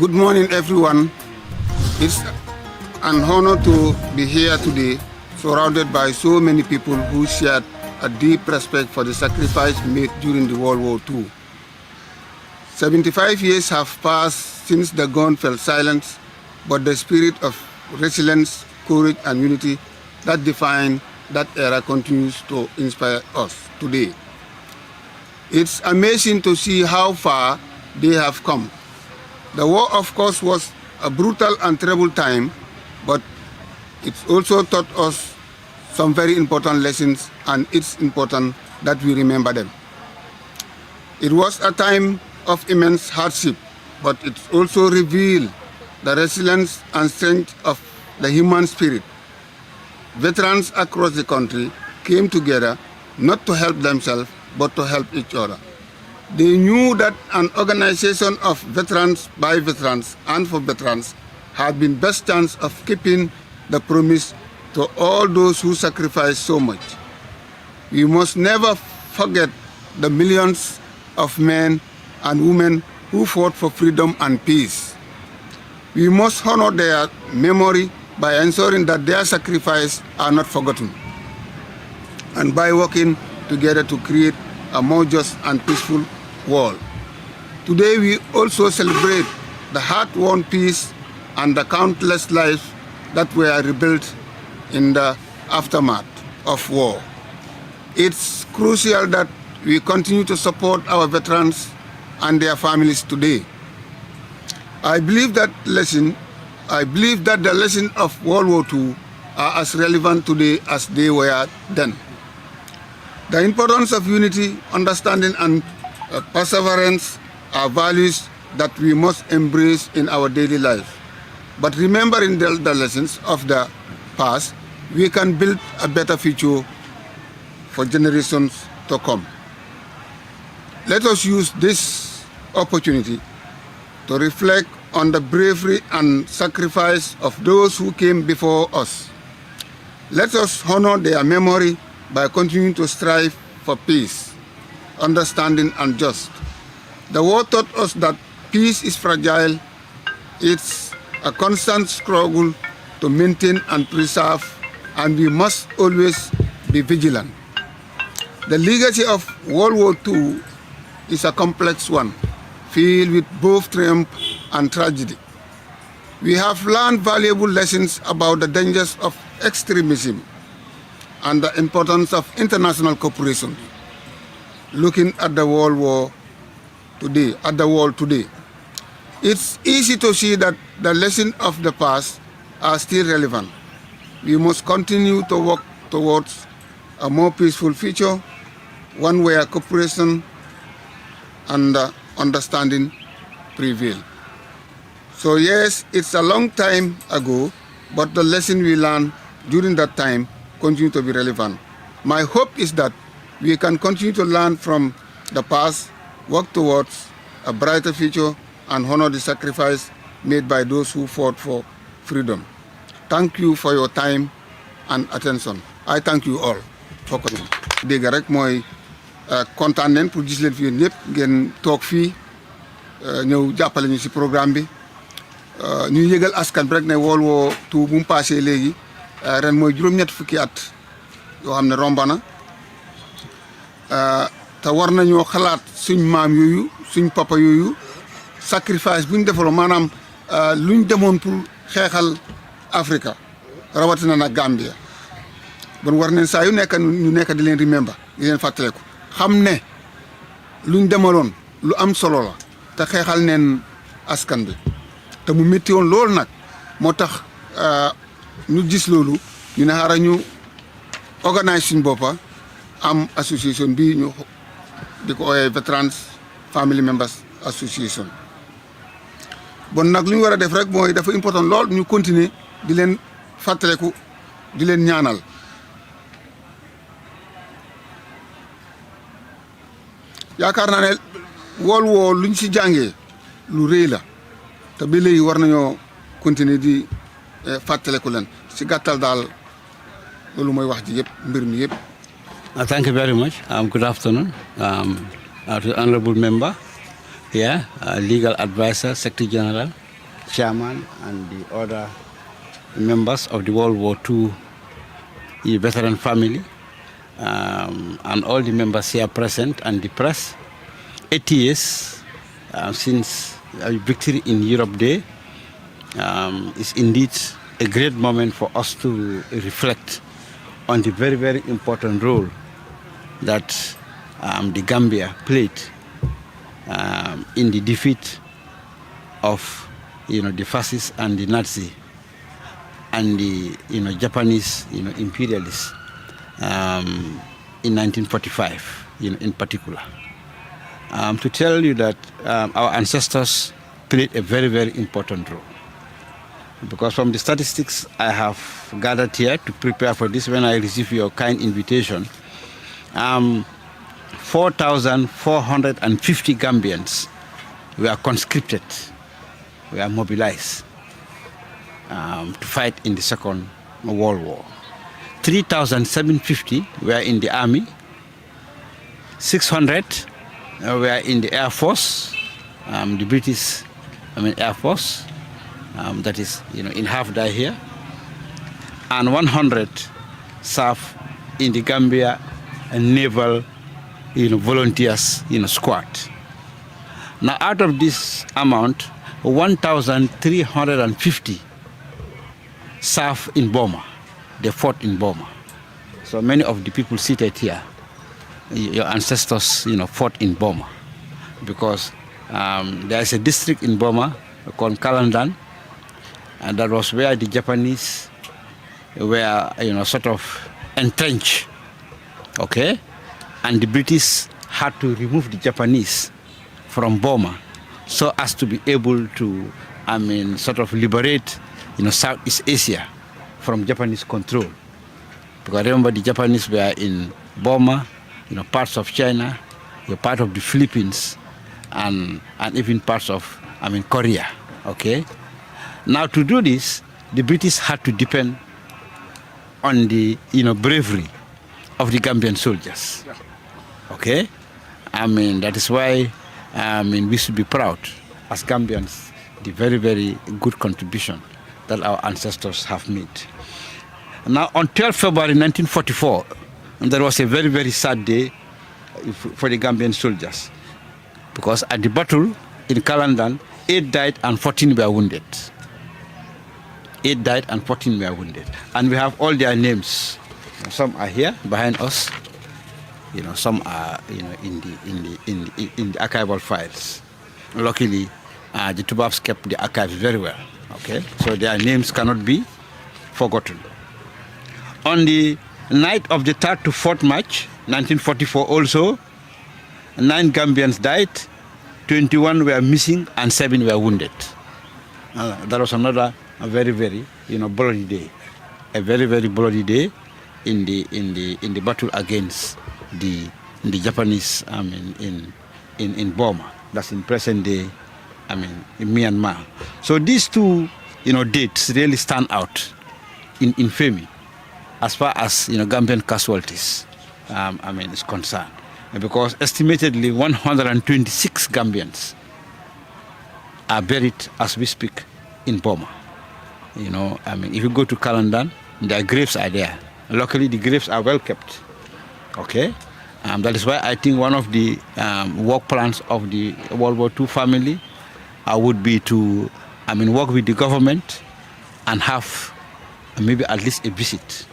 Good morning, everyone. It's an honor to be here today, surrounded by so many people who shared a deep respect for the sacrifice made during the World War II. 75 years have passed since the gun fell silent, but the spirit of resilience, courage, and unity that defined that era continues to inspire us today. It's amazing to see how far they have come. The war, of course, was a brutal and terrible time, but it also taught us some very important lessons, and it's important that we remember them. It was a time of immense hardship, but it also revealed the resilience and strength of the human spirit. Veterans across the country came together not to help themselves, but to help each other. They knew that an organization of veterans by veterans and for veterans had been best chance of keeping the promise to all those who sacrificed so much. We must never forget the millions of men and women who fought for freedom and peace. We must honor their memory by ensuring that their sacrifices are not forgotten, and by working together to create a more just and peaceful world. Today we also celebrate the hard-won peace and the countless lives that were rebuilt in the aftermath of war. It's crucial that we continue to support our veterans and their families today. I believe that the lesson of World War II are as relevant today as they were then. The importance of unity, understanding, and perseverance are values that we must embrace in our daily life. But remembering the lessons of the past, we can build a better future for generations to come. Let us use this opportunity to reflect on the bravery and sacrifice of those who came before us. Let us honor their memory by continuing to strive for peace, understanding, and justice. The war taught us that peace is fragile. It's a constant struggle to maintain and preserve, and we must always be vigilant. The legacy of World War II is a complex one, filled with both triumph and tragedy. We have learned valuable lessons about the dangers of extremism and the importance of international cooperation. Looking at the world today, it's easy to see that the lessons of the past are still relevant. We must continue to work towards a more peaceful future, one where cooperation and understanding prevail. So yes, it's a long time ago, but the lesson we learned during that time continue to be relevant. My hope is that we can continue to learn from the past, work towards a brighter future, and honor the sacrifice made by those who fought for freedom. Thank you for your time and attention. I thank you all for coming. Dégg rek mooy kontaan nañ pour gis leen fi ñëpp ngeen toog fii ñëw jàppale ñu ci programme bi. Ñu yëgal askan bi rek ne World War II bu mu passé léegi ren mooy juróom-ñett fukki at yoo xam ne romba na te war nañoo xalaat suñ maam yooyu suñ papa yooyu sacrifice bu ñu defaloon maanaam luñ demoon pour xeexal Afrika rawatina nag Gambia bon war nañ saa yu nekk ñu nekk di leen remember di leen fàttaleku xam ne luñ demaloon lu am solo la te xeexal neen askan bi te mu métti woon loolu nag moo tax ñu gis loolu ñu ne xaaral ñu organise suñ boppa am association bi ñu di ko ooyee Veterans Family Members Association. Bon nag lu ñu war a def rek mooy dafa important lool ñu continuer di leen fàttaleku di leen ñaanal. yaakaar naa ne World War luñ ci jàngee lu rëy la te ba léegi war nañoo continuer di fàttaleku leen ci gàttal daal loolu mooy wax ji yëpp mbir mi yëpp. Thank you very much. Good afternoon. To the honorable member here, legal advisor, Secretary General, chairman and the other members of the World War II veteran family, and all the members here present and the press. 80 years since Victory in Europe Day is indeed a great moment for us to reflect on the very, very important role that the Gambia played in the defeat of the fascists and the Nazi and the Japanese imperialists in 1945 in particular. To tell you that our ancestors played a very, very important role. Because from the statistics I have gathered here to prepare for this, when I received your kind invitation, 4,450 Gambians were conscripted, were mobilized to fight in the Second World War. 3,750 were in the army, 600 were in the Air Force, the British Air Force, that is in half die here, and 100 served in the Gambia Naval volunteers squad. Now out of this amount, 1,350 served in Burma. They fought in Burma. So many of the people seated here, your ancestors fought in Burma, because there is a district in Burma called Kalandan, and that was where the Japanese were sort of entrenched, okay, and the British had to remove the Japanese from Burma so as to be able to sort of liberate Southeast Asia from Japanese control. Because remember, the Japanese were in Burma, parts of China, part of the Philippines, and even parts of Korea. Okay. Now to do this, the British had to depend on the bravery of the Gambian soldiers. Okay. That is why we should be proud as Gambians the very, very good contribution that our ancestors have made. Now, on 12 February 1944, there was a very, very sad day for the Gambian soldiers, because at the battle in Kalandan, 8 died and 14 were wounded. 8 died and 14 were wounded. And we have all their names. Some are here behind us. Some are in the archival files. Luckily, the Tubabs kept the archives very well. Okay, so their names cannot be forgotten. On the night of the 3rd to 4th March 1944 also, 9 Gambians died, 21 were missing, and 7 were wounded. That was another very, very bloody day. A very, very bloody day in the battle against the Japanese in Burma. That's in present day in Myanmar. So these two dates really stand out in infamy as far as Gambian casualties is concerned, because estimatedly 126 Gambians are buried as we speak in Burma. If you go to Kalandan, their graves are there. Luckily, the graves are well kept. Okay, that is why I think one of the work plans of the World War II family would be to work with the government and have maybe at least a visit.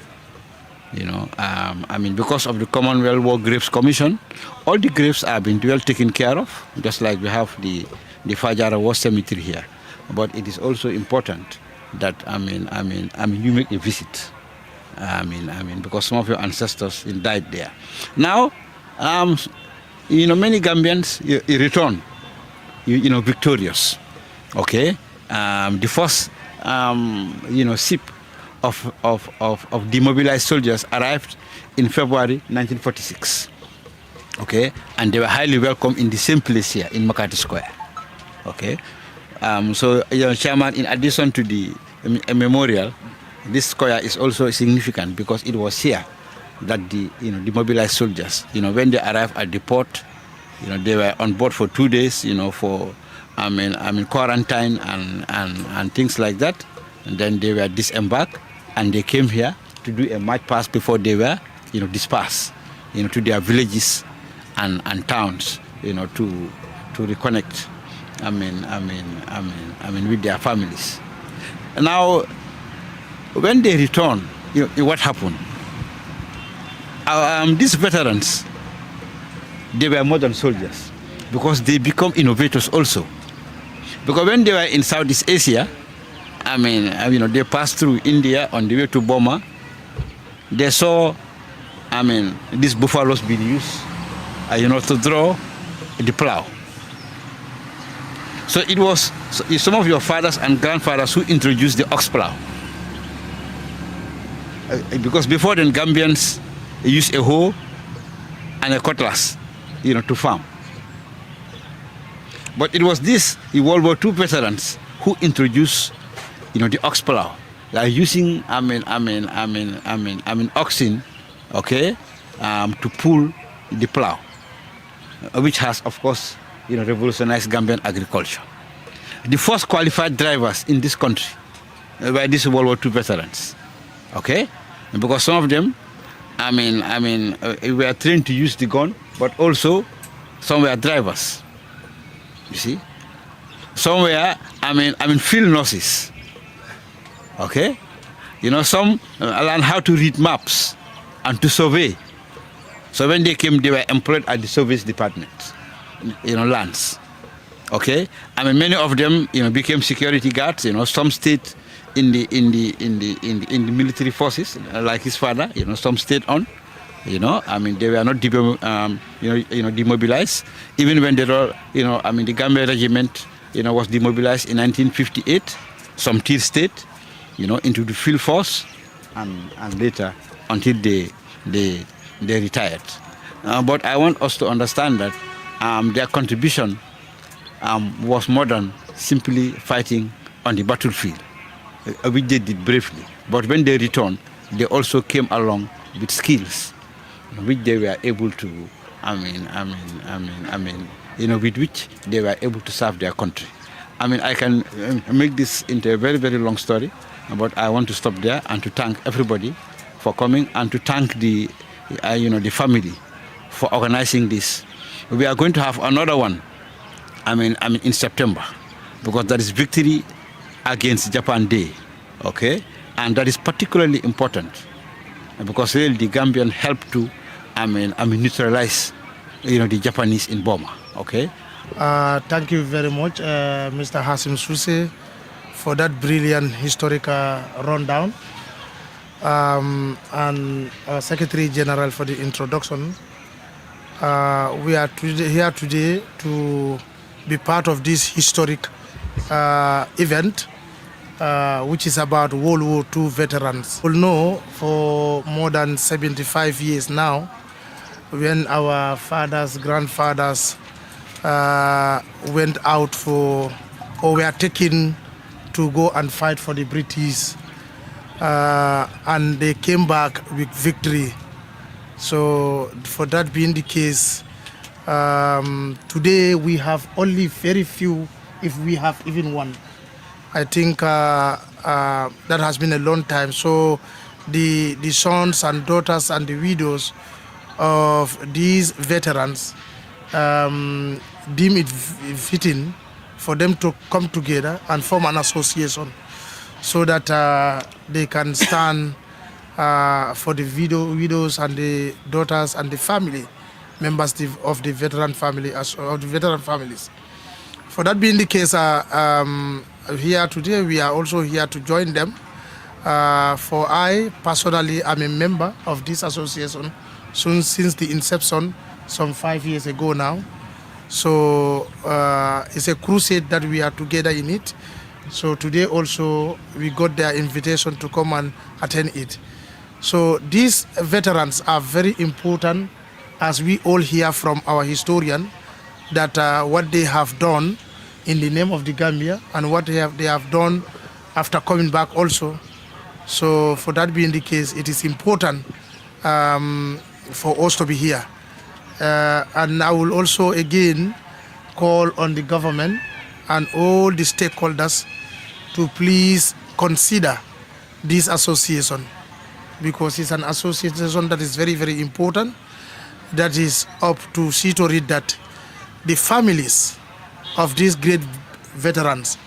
Because of the Commonwealth War Graves Commission, all the graves have been well taken care of, just like we have the Fajara War Cemetery here. But it is also important that you make a visit. Because some of your ancestors died there. Now, many Gambians return, victorious. Okay, the first ship of demobilized soldiers arrived in February 1946. Okay, and they were highly welcome in the same place here in Makati Square. Okay, so Chairman, in addition to the memorial, this square is also significant because it was here that the demobilized soldiers, when they arrived at the port, they were on board for 2 days, for quarantine and things like that. And then they were disembarked and they came here to do a march past before they were, dispersed, to their villages and towns, to reconnect. With their families. Now, when they return, what happened? These veterans, they were modern soldiers because they become innovators also. Because when they were in Southeast Asia, they passed through India on the way to Burma. They saw, these buffaloes being used, to draw the plow. So it was some of your fathers and grandfathers who introduced the ox plow. Because before then, Gambians used a hoe and a cutlass, to farm. But it was this World War II veterans who introduced, the ox plow. They are using, oxen, okay, to pull the plow, which has, of course, revolutionized Gambian agriculture. The first qualified drivers in this country were these World War II veterans, okay? Because some of them, were trained to use the gun, but also some were drivers, you see? Some were, field nurses, okay? Some learned how to read maps and to survey. So when they came, they were employed at the service department. Lands. Okay, many of them, became security guards. Some stayed in the military forces, like his father. Some stayed on. They were not demobilized. Even when they were, the Gambia regiment, was demobilized in 1958. Some still stayed, into the field force, and later until they retired. But I want us to understand that. Their contribution was more than simply fighting on the battlefield, which they did bravely. But when they returned, they also came along with skills, which they were able to, with which they were able to serve their country. I can make this into a very, very long story, but I want to stop there and to thank everybody for coming and to thank the family for organizing this. We are going to have another one, in September, because that is Victory Against Japan Day, okay? And that is particularly important because really the Gambian helped to, neutralize, the Japanese in Burma, okay? Thank you very much, Mr. Hasim Suse, for that brilliant historical rundown, and Secretary General for the introduction. We are here today to be part of this historic event, which is about World War II veterans. We know for more than 75 years now, when our fathers, grandfathers went out or were taken to go and fight for the British, and they came back with victory. So for that being the case, today we have only very few, if we have even one. I think that has been a long time. So the sons and daughters and the widows of these veterans deem it fitting for them to come together and form an association so that they can stand for the widows and the daughters and the family members of the veteran family, of the veteran families. For that being the case, here today we are also here to join them. For I personally am a member of this association since the inception some 5 years ago now. So it's a crusade that we are together in it. So today also we got their invitation to come and attend it. So these veterans are very important, as we all hear from our historian, that what they have done in the name of the Gambia and what they have done after coming back also. So for that being the case, it is important for us to be here. And I will also again call on the government and all the stakeholders to please consider this association, because it's an association that is very, very important, that is up to see to it that the families of these great veterans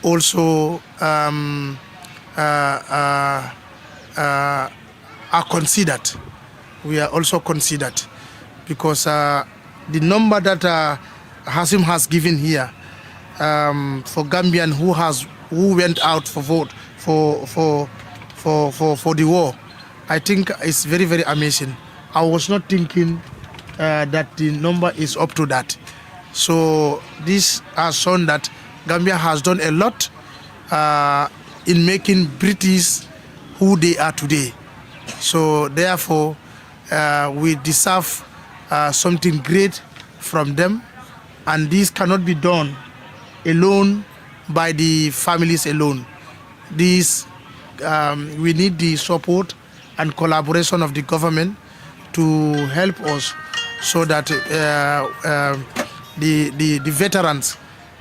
also are considered. We are also considered, because the number that Hasim has given here for Gambian who went out for vote for the war, I think it's very, very amazing. I was not thinking that the number is up to that. So this has shown that Gambia has done a lot in making British who they are today. So therefore, we deserve something great from them, and this cannot be done alone by the families alone. This we need the support and collaboration of the government to help us, so that the veterans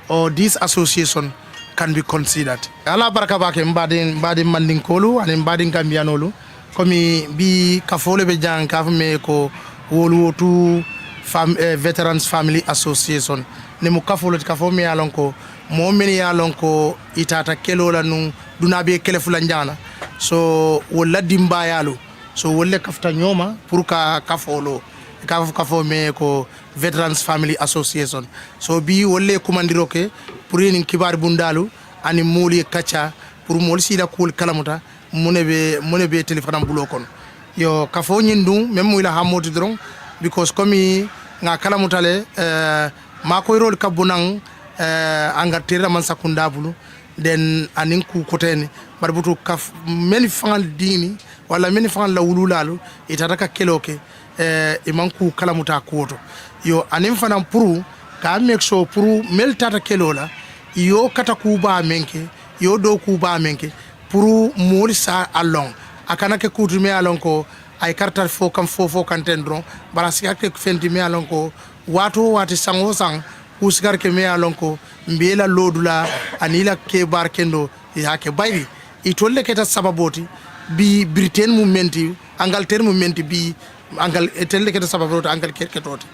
or this association can be considered. Ala baraka bake mbadi mandinkolu and mbadi Gambianolu komi bi kafole be jang kafme ko wolu to Veterans Family Association ne mu kafolo kafo me alonko mo men ya lonko itata kelola nu dunabe kelefula njana, so wala dimba yalo, so wala kafta nyoma pour ka kafolo kafo me ko Veterans Family Association, so bi wala kumandiro ke pour ni kibar bundalu ani moli kacha pour mol sida kul kalamuta monebe telephone bulo kon yo kafo nyindu même wila hamoti dron, because komi nga kalamutale mako rol kabunang angartira man sakunda bulu den anin ku koteni barbutu kaf meni fangal dini wala meni fangal la wululalu itataka keloke iman ku kalamuta koto yo anin fanam puru ka make sure puru mel tata kelola yo kata kuba menke yo do kuba menke puru molisa along akana ke kutume along ko ay kartar fo kan tendron bara sikake fenti me alon ko wati sango sang usikar ke me alon ko mbela lodula anila ke bar kendo ya ke bayri itolle keta sababoti bi Britain movementi Angleterre movementi bi angal etelle keta sababoti angal kerketoti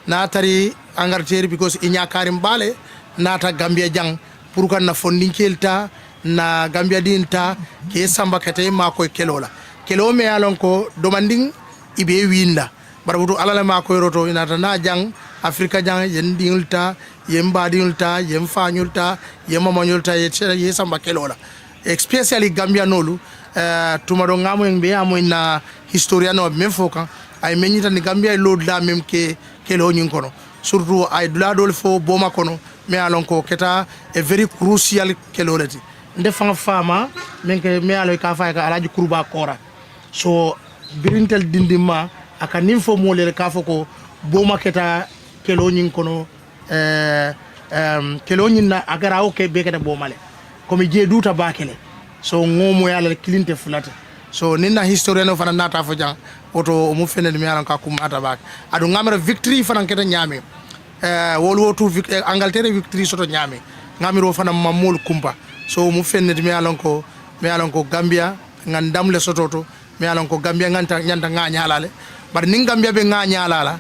na tari Angleterre, because inya karim bale nata Gambia jang pour kan na fondinkelta na Gambia dinta ke samba kete mako kelola kelo me alon ko domanding ibe winda barabutu alala ma ko roto inata na jang Afrika jang yen dingulta yen badingulta yen fanyulta yen mamanyulta ye samba kelola, especially Gambia nolu tumado ngamo ngbe amo na historiano memfoka ay menyita ni Gambia load la mem ke kelo nyin kono, surtout ay dula dol fo boma kono me alon ko keta a very crucial kelolati ndefan fama menke me alo ka fa ka alaji kurba kora, so birintel dindima aka nimfo molel ka foko boma keta kelo nyin kono kelo nyin na agara o ke be keta bomale komi je duta bakele, so ngomo yala kilinte fulata, so ninna historien fana nata fo jang oto mu fenel mi yalan ka kumata bak adu ngamara victory fana keta nyame wolu wotu Angleterre victory soto nyame ngamiro fana mamul kumpa, so mu fennet mi yalan ko Gambia ngandam le sototo mi yalan ko Gambia nganta nyanda nganya alale bar nin Gambia be nganya alala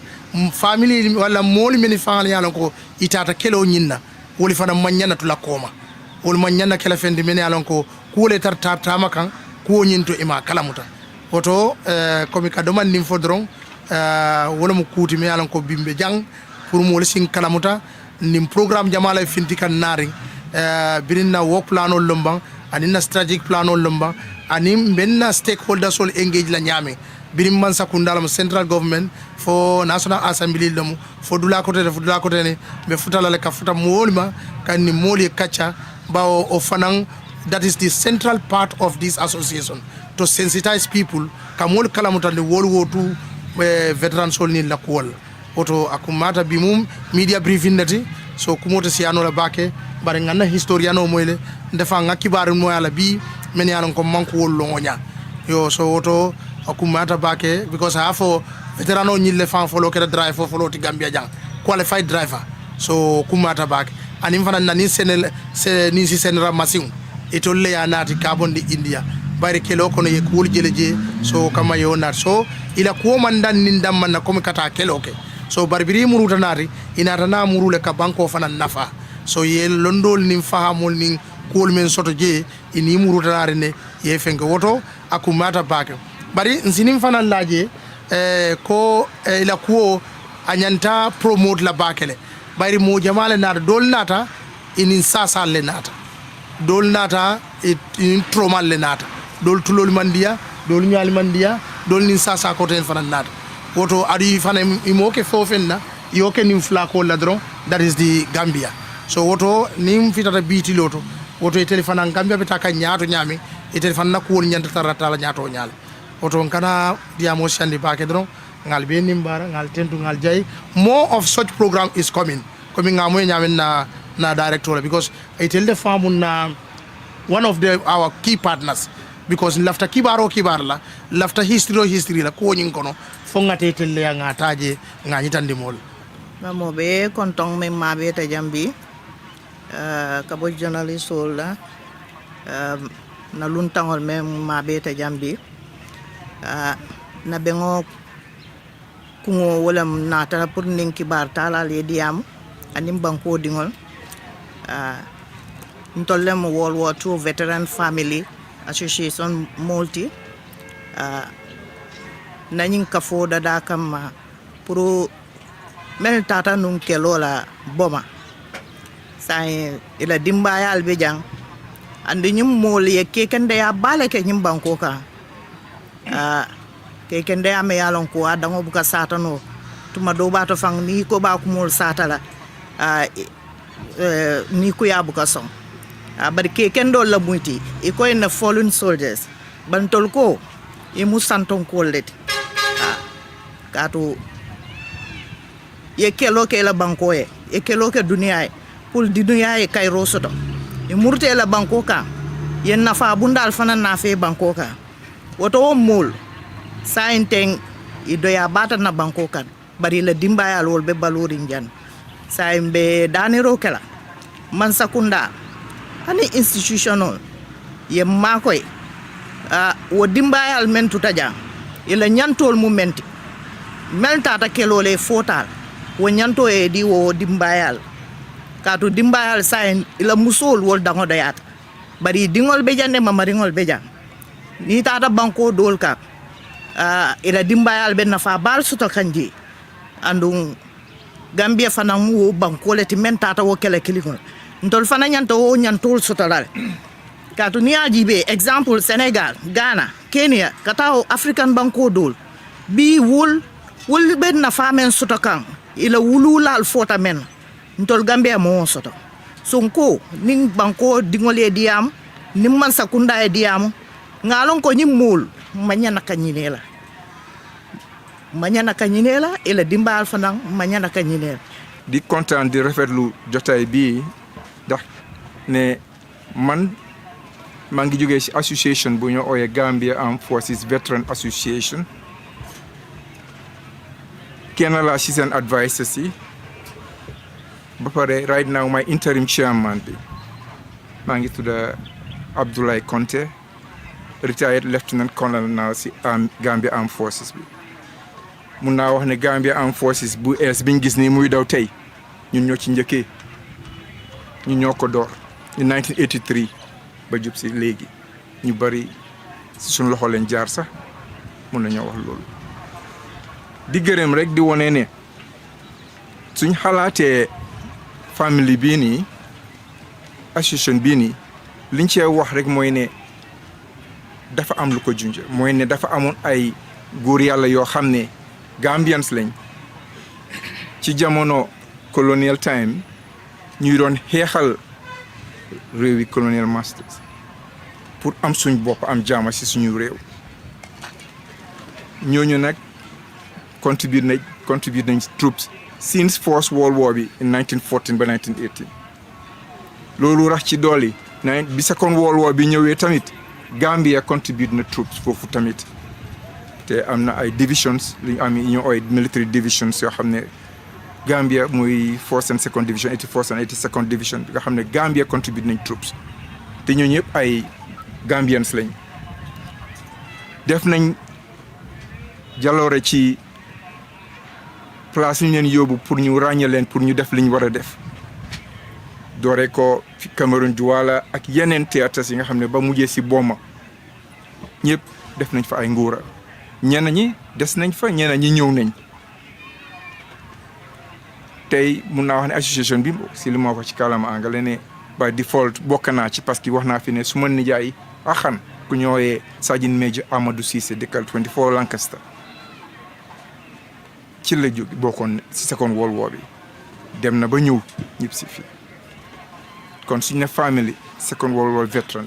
family wala moli meni faal yalan ko itata kelo nyinna woli fana manyana tula koma wol manyana kala fendi men yalan ko kule tarta makan ko nyinto ima kalamuta woto komi ka doman nim fodron wala mu kuti mi yalan ko bimbe jang pour mo sin kalamuta nim programme jamala finti kan naring birinna work plan ol lombang anina strategic plan ol lombang anim benna stakeholders all engage la nyame birim man sakunda la central government for national assembly lomu fo dula kote ne be futala le ka futa molima kan ni moli kacha bawo o fanang. That is the central part of this association, to sensitize people kamol kalamutande World War II veterans all ni la kuwal oto akumata bimum media briefing nati, so kumoto siano la bake bare ngana historiano moyle ndefa ngakibaru mo ala bi men yalan ko manko wollo ngonya yo, so oto akumata bake because I have veterano nyille fan follow keda drive follow ti Gambia jang qualified driver, so kumata bake anim fana nani ni si senera masin itolle ya nati carbon di India bari kelo kono ye kuul jeleje so kama yo nat so ila ko mandan nin damman na komi kata kelo ke so barbiri muruta nati inata na murule ka banko fana nafa so ye londol nin fahamol nin kuul men soto je ini muruta nari ne ye fenke woto akumata bake bari nsinim fana laje ko ila ko anyanta promote la bakele bari mo jamale nata dol nata inin sasa le nata dol nata in tromal le nata dol tulol mandia dol nyal mandia dol nin sasa ko ten fana nata woto adi fana imoke fofenna yoke nim flako ladron that is the Gambia so woto nim fitata biti loto woto e telefona Gambia be taka nyaato nyami e telefona ko won nyanta tarata la nyaato nyaal woto kana diamo shandi bake dron ngal be nimbara ngal tentu ngal jay more of such program is coming ngamo nyamen na director because I tell the farm na one of our key partners because lafta kibar la lafta history la ko nyin kono fongate telle nga taje nga nyitandi mol mamo be kontong me mabe ta jambi kabo journalist la na luntangol me mabe ta jambi na bengo kungo wala nata pour ning kibar tala le diam anim banko dingol ntollem World War II Veteran Family Association multi nañing kafo dada kam pour mel tata nun kelola boma say ila dimbayal be jang andi ñum mol ye kekende ya bale ke ñum banko ka kekende ya me yalon ko adango buka satano tuma do bato fang ni ko ba ko mol satala ni ko ya buka som bari kekendo la muti e ko en fallen soldiers bantol ko e musanton ko let kato ye kelo ke la banko e kelo ke dunia e pour di dunia e kay rosoto e murte la banko ka yen nafa bundal fana nafe banko ka woto mol sainteng i doya bata na banko kan bari la dimbaya lol be balori njan saimbe danero kala man sakunda hani institutional ye makoy wo dimbayal men tutaja ila nyantol momenti meltata kelole fotal wo nyanto e di wo dimbayal katu dimbayal sain ila musol wol dango dayat bari dingol be jande mamaringol be jang ni tata banko dol ka ila dimbayal be nafa bal suto kanji andung Gambia fana mu banko le ti men tata wo kele kilikol ntol fana nyanto wo nyantol suto dal katu ni ajibe example Senegal Ghana Kenya katao African banko dol bi wul be nafa men suto kan ila wulula al fota men ntol Gambia mo soto sonko ning banko dingole diam nim man sakunda e diam ngalon ko nyim mul manyana kanyinela ila dimbal fanang manyana kanyinela di content di rafetlu jotay bi ndax ne man mangi joge ci association bu ñu oyé Gambia Armed Forces Veteran Association kenn la ci sen advisor si ba pare right now my interim chairman bi mangi tudda Abdoulaye Conte retired lieutenant colonel now si Gambia Armed Forces bi mun naa wax ne Gambia Armed Forces bu es biñ gis ni muy daw tey ñun ñoo ci njëkkee ñu ñoo ko door in 1983 ba jub si léegi ñu bari si suñ loxo leen jaar sax mun nañoo wax loolu di gërëm rek di wone ne suñ xalaatee famille bii nii association bii nii liñ cee wax rek mooy ne dafa am lu ko junj mooy ne dafa amoon ay góor yàlla yoo xam ne Gambians lañ ci jamono colonial time ñuy doon xeexal réewi colonial masters pour am suñ bopp am jaama si suñu réew ñooñu nag contribute nañ troops since First World War bi in 1914 ba 1918 loolu rax ci dooli bi Second World War bi ñëwee tamit Gambia contribute na troops foofu tamit te am na ay divisions li ñu am ñu ooy military divisions yoo xam ne Gambia muy 1st and 2nd division 81st and 82nd division bi nga xam ne Gambia contribute nañ troops te ñoo ñëpp ay Gambians lañ def nañ jaloore ci place ñu leen yóbbu pour ñu ràññee leen pour ñu def li ñu war a def doore ko Cameroun Douala ak yeneen théâtres yi nga xam ne ba mujjee si Boma ñëpp def nañ fa ay nguura ñenn ñi des nañ fa ñenn ñi ñëw nañ tey mun naa wax ne association bi si li ma wax ci kàllaama angale ne by default bokk naa ci parce que wax naa fi ne su ma nijaay axan ku ñëwee Sergeant Major Amadou Cissé dëkkal 24 Lancaster ci la jóg bokkoon si Second World War bi dem na ba ñëw ñëpp si fii kon suñ ne family Second World War veteran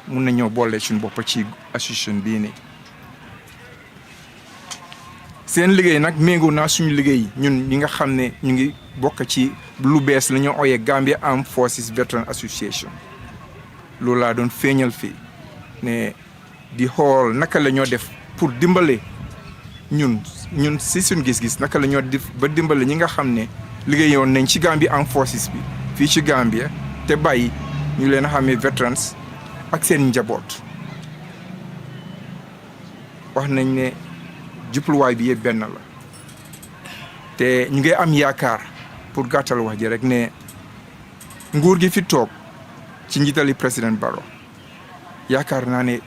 mun na ñëw boole suñu bopp ci association bii nii seen liggéey nag méngoo naa suñu liggéey ñun ñi nga xam ne ñu ngi bokk ci lu bees la ñoo ooyee Gambia Armed Forces Veteran Association loolu laa doon feeñal fii ne di xool naka la ñoo def pour dimbale ñun si suñ gis-gis naka la ñoo def ba dimbale ñi nga xam ne liggéeyoon nañ ci Gambia Armed Forces bi fii ci Gambia te bàyyi ñu leen a xamee veterans ak seen njaboot wax nañ ne jubluwaay bi yëpp benn la te ñu ngi am yaakaar pour gàttal wax ji rek ne nguur gi fi toog ci njiitali président Barrow yaakaar naa ne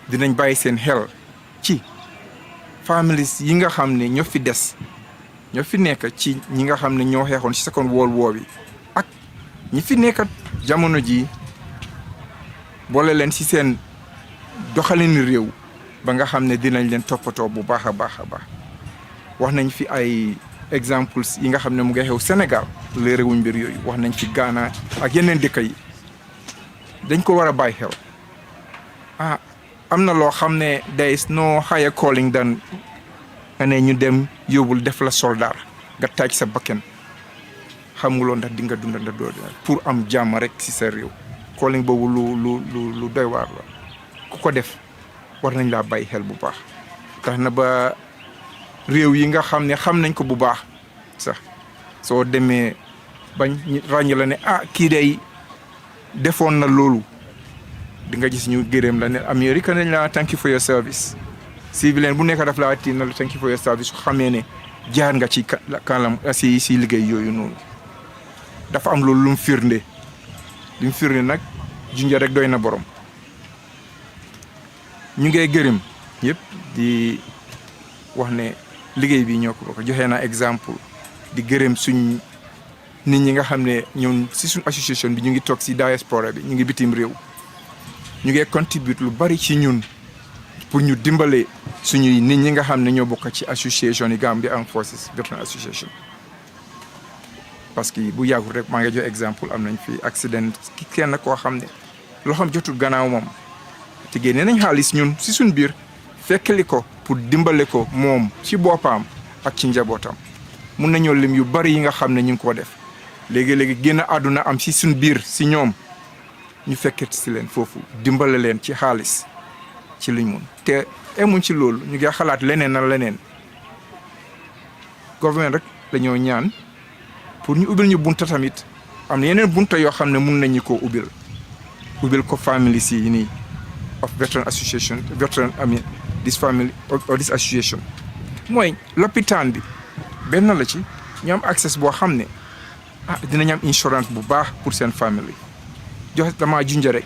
dinañ bàyyi seen xel ci families yi nga xam ne ñoo fi des ñoo fi nekk ci ñi nga xam ne ñoo xeexoon ci Second World War bi ak ñi fi nekk jamono ji boole leen ci seen doxalin réew ba nga xam ne dinañ leen toppatoo bu baax a baax a baax wax nañ fi ay exemples yi nga xam ne mu ngi xew Sénégal léerewuñ mbir yooyu wax nañ fi Ghana ak yeneen dëkk yi dañ ko war a bàyyi xel am na loo xam ne there is no higher calling than nga ne ñu dem yóbbul def la soldat nga taaj sa bakken xamuloo ndax di nga dunda ndax doo pour am jàmm rek ci sa réew calling boobu lu doy waar la ku ko def war nañ laa bàyyi xel bu baax tax na ba réew yi nga xam ne xam nañ ko bu baax sax soo demee bañ ràññ la ne kii day defoon na loolu di nga gis ñu gërëm la ne Amérique nañ la thank you for your service civilian bu nekk daf laa tii na la thank you for your service su xamee ne jaar nga ci kanam si liggéey yooyu noonu dafa am loolu lu mu firnde nag junja rek doy na borom ñu ngay gërëm yëpp di wax ne liggéey bi ñoo ko bokk joxe naa exemple di gërëm suñ nit ñi nga xam ne ñoom si suñ association bi ñu ngi toog si diaspora bi ñu ngi bitim réew ñu ngi contribute lu bari ci ñun pour ñu dimbale suñuy nit ñi nga xam ne ñoo bokk ci association yi Gambia Armed Forces Veteran Association parce que bu yàggul rek maa ngi jox exemple am nañ fi accident ki kenn koo xam ne loo xam jotul gannaaw moom te génne nañ xaalis ñun si suñ biir fekkali ko pour dimbale ko moom ci boppam ak ci njabootam mun nañoo lim yu bari yi nga xam ne ñu ngi koo def léegi-léegi génn àdduna am si suñ biir si ñoom ñu fekket si leen foofu dimbale leen ci xaalis ci liñ mun te emuñ ci loolu ñu ngi xalaat leneen na leneen gouvernement rek dañoo ñaan pour ñu ubbil ñu bunta tamit am na yeneen bunta yoo xam ne mun nañu koo ubbil ko families yi nii of veteran association veteran this family or this association mooy lopitaan bi benn la ci ñu am access boo xam ne dinañ am insurance bu baax pour seen famille joxe dama junja rek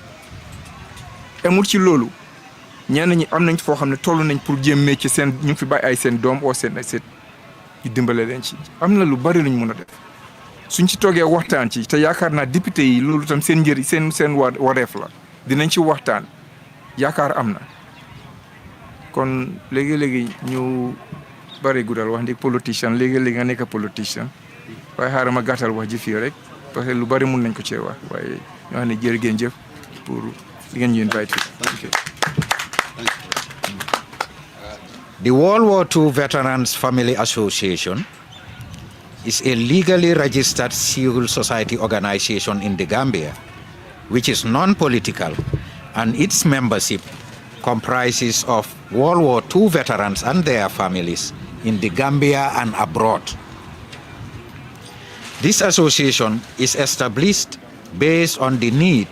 amul ci loolu ñenn ñi am nañ foo xam ne toll nañ pour jéem métier seen ñu ngi fi bàyyi ay seen doom oo seen ay seet ñu dimbale leen ci am na lu bari luñ mun a def suñ ci toogee waxtaan ci te yaakaar naa député yi loolu tam seen njëriñ seen wareef la dinañ ci waxtaan yaakaar am na kon léegi-léegi ñu bari guddal wax ndi politicien léegi-léegi nga nekk politicien waaye xaaral ma gàttal wax ji fii rek parce que lu bari mun nañ ko cee wax waaye ñoo xam ne jërë ngeen jëf pour li ngeen ñu invite fii. The World War II Veterans Family Association is a legally registered civil society organization in the Gambia, which is non-political, and its membership comprises of World War II veterans and their families in the Gambia and abroad. This association is established based on the need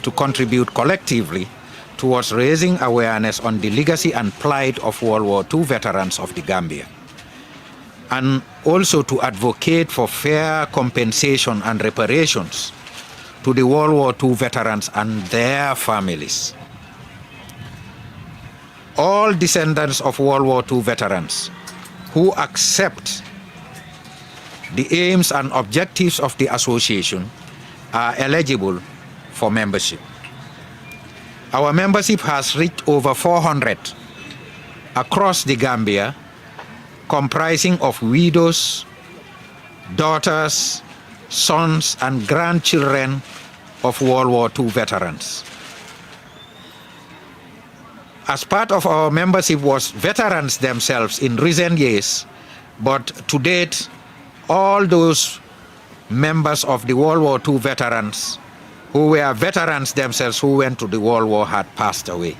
to contribute collectively towards raising awareness on the legacy and plight of World War II veterans of the Gambia, and also to advocate for fair compensation and reparations to the World War II veterans and their families. All descendants of World War II veterans who accept the aims and objectives of the association are eligible for membership. Our membership has reached over 400 across the Gambia, comprising of widows, daughters, sons, and grandchildren of World War II veterans. As part of our membership was veterans themselves in recent years, but to date, all those members of the World War II veterans who were veterans themselves who went to the World War had passed away.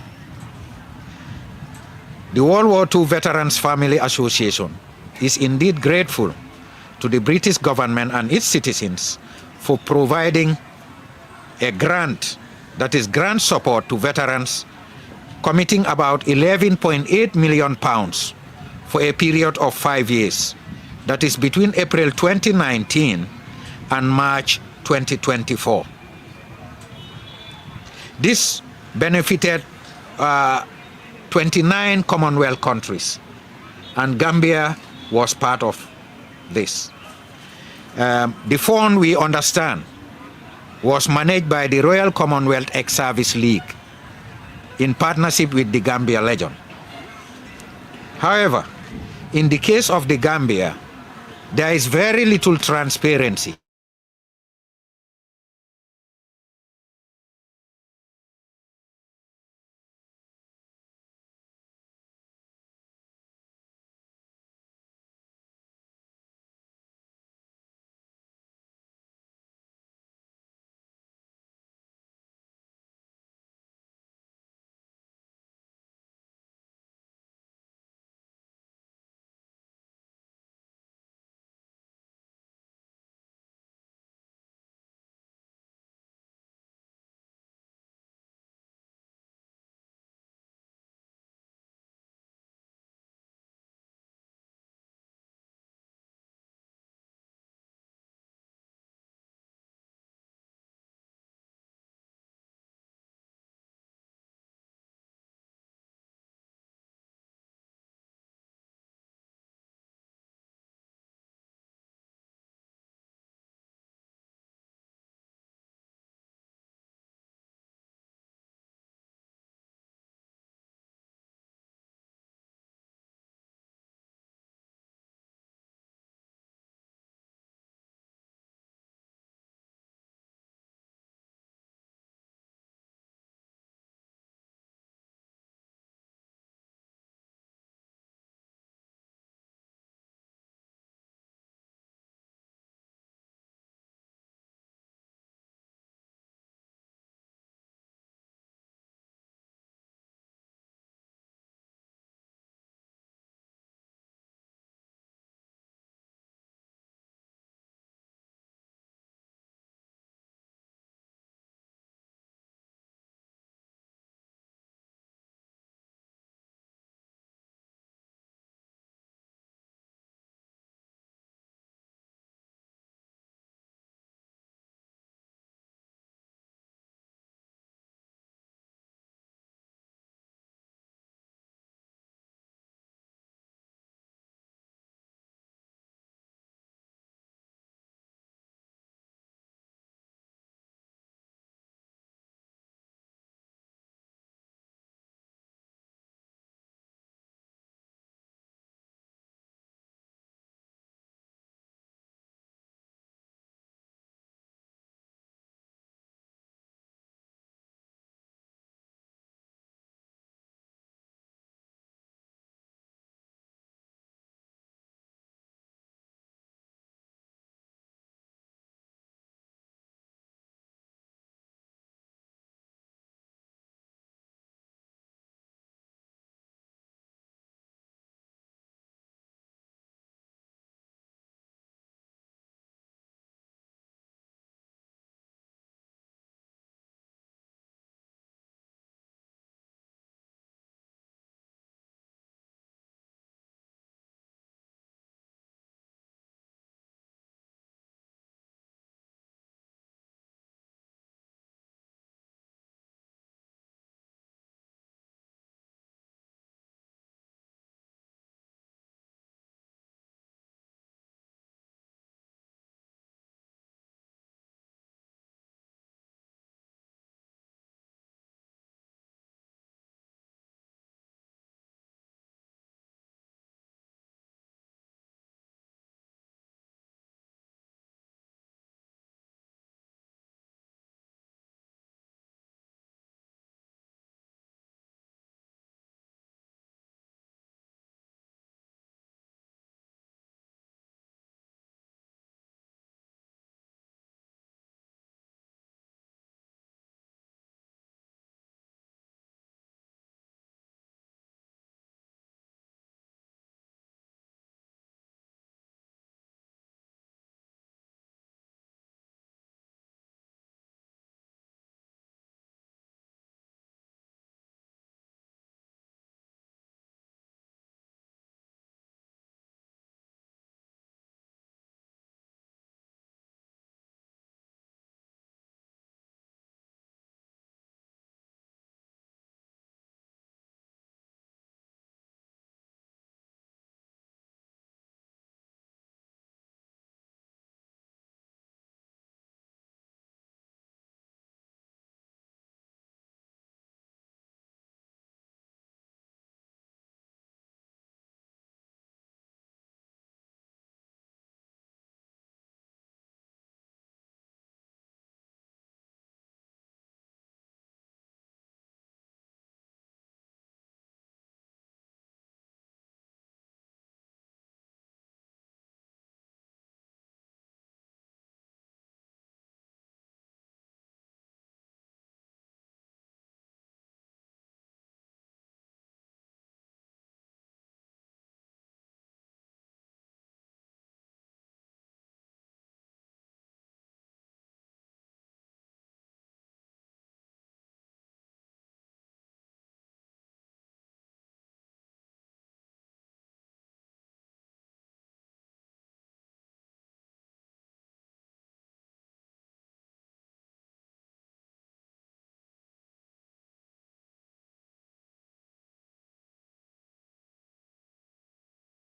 The World War II Veterans Family Association is indeed grateful to the British government and its citizens for providing a grant, that is grant support to veterans, committing about £11.8 million for a period of 5 years, that is between April 2019 and March 2024. This benefited 29 Commonwealth countries, and Gambia was part of this. The fund, we understand, was managed by the Royal Commonwealth Ex-Service League in partnership with the Gambia Legion. However, in the case of the Gambia, there is very little transparency